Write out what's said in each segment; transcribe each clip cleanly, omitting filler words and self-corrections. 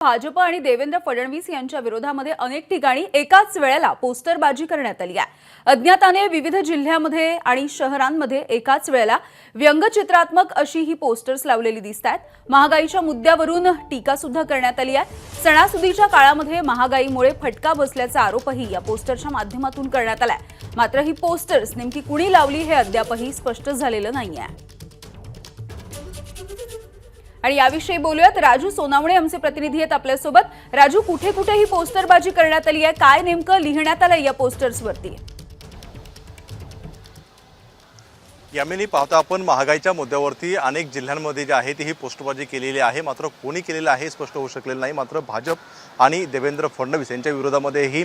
भाजप आणि देवेंद्र फडणवीस यांच्या विरोधामध्ये अनेक ठिकाणी एकाच वेळेला पोस्टरबाजी करण्यात आली आहे। अज्ञाताने विविध जिल्ह्यांमध्ये आणि शहरांमध्ये एकाच वेळेला व्यंगचित्रात्मक अशी ही पोस्टर्स लावलेली दिसतात। महागाईच्या मुद्द्यावरून टीका सुद्धा करण्यात आली आहे। सणासुदीच्या काळामध्ये महागाईमुळे फटका बसल्याचा आरोपही या पोस्टरच्या माध्यमातून करण्यात आलाय। मात्र ही पोस्टर्स नेमकी कुणी लावली हे अद्यापही स्पष्ट झालेलं नाहीये। आणि याविषयी बोलूयात, राजू सोनावणे आमचे प्रतिनिधी आहेत आपल्यासोबत। राजू, कुठे कुठे ही पोस्टरबाजी करण्यात आली आहे, काय नेमकं लिहिण्यात आलंय या पोस्टर्सवरती? यामिनी पाहता आपण महागाईच्या मुद्द्यावरती अनेक जिल्ह्यांमध्ये जे आहे ती ही पोस्टरबाजी केलेली आहे। मात्र कोणी केलेलं आहे स्पष्ट होऊ शकलेलं नाही। मात्र भाजप आणि देवेंद्र फडणवीस यांच्या विरोधामध्ये ही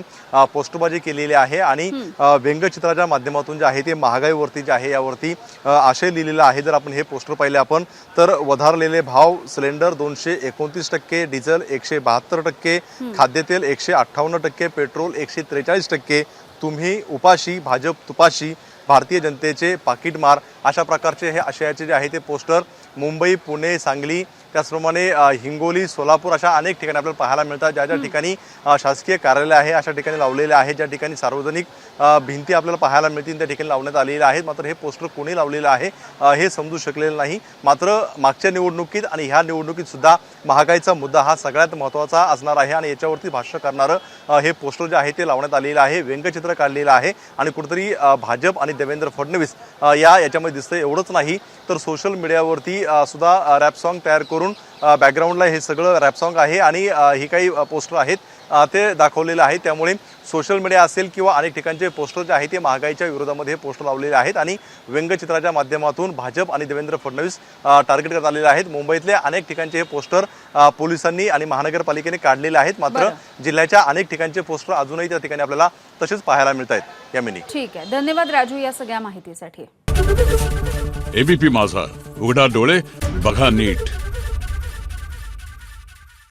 पोस्टरबाजी केलेली आहे आणि व्यंगचित्राच्या माध्यमातून जे आहे ते महागाईवरती जे आहे यावरती आशय लिहिलेला आहे। जर आपण हे पोस्टर पाहिले आपण तर वधारलेले भाव, सिलेंडर 229%, डिझेल 172%, खाद्यतेल 158%, पेट्रोल 143%, तुम्ही उपाशी भाजप तुपाशी, भारतीय जनतेचे पाकिटमार, अशा प्रकारचे हे आशयाचे जे आहे ते पोस्टर मुंबई, पुणे, सांगली, त्याचप्रमाणे हिंगोली, सोलापूर अशा अनेक ठिकाणी आपल्याला पाहायला मिळतात। ज्या ज्या ठिकाणी शासकीय कार्यालय आहे अशा ठिकाणी लावलेले आहे, ज्या ठिकाणी सार्वजनिक भिंती आपल्याला पाहायला मिळतील त्या ठिकाणी लावण्यात आलेले आहेत। मात्र हे पोस्टर कोणी लावलेलं आहे हे समजू शकलेलं नाही। मात्र मागच्या निवडणुकीत आणि ह्या निवडणुकीत सुद्धा महागाईचा मुद्दा हा सगळ्यात महत्त्वाचा असणार आहे आणि याच्यावरती भाष्य करणारं हे पोस्टर जे आहे ते लावण्यात आलेलं आहे, व्यंगचित्र काढलेलं आहे आणि कुठेतरी भाजप आणि देवेंद्र फडणवीस याच्यामध्ये दिसतंय। एवढंच नाही तर सोशल मीडियावरती सुद्धा रॅप सॉन्ग तयार करून बॅकग्राऊंडला हे सगळं रॅप सॉन्ग आहे आणि ही काही पोस्टर आहेत ते दाखवलेलं आहे। त्यामुळे सोशल मीडिया असेल किंवा अनेक ठिकाणचे पोस्टर जे आहे ते महागाईच्या विरोधामध्ये हे पोस्टर लावलेले आहेत आणि व्यंगचित्राच्या माध्यमातून भाजप आणि देवेंद्र फडणवीस टार्गेट करण्यात आलेले आहेत। मुंबईतले अनेक ठिकाणचे हे पोस्टर पोलिसांनी आणि महानगरपालिकेने काढलेले आहेत। मात्र जिल्ह्याच्या अनेक ठिकाणचे पोस्टर अजूनही त्या ठिकाणी आपल्याला तसेच पाहायला मिळत आहेत। यामिनी, ठीक आहे, धन्यवाद राजू या सगळ्या माहितीसाठी। एबीपी माझा, उघडा डोळे बघा नीट।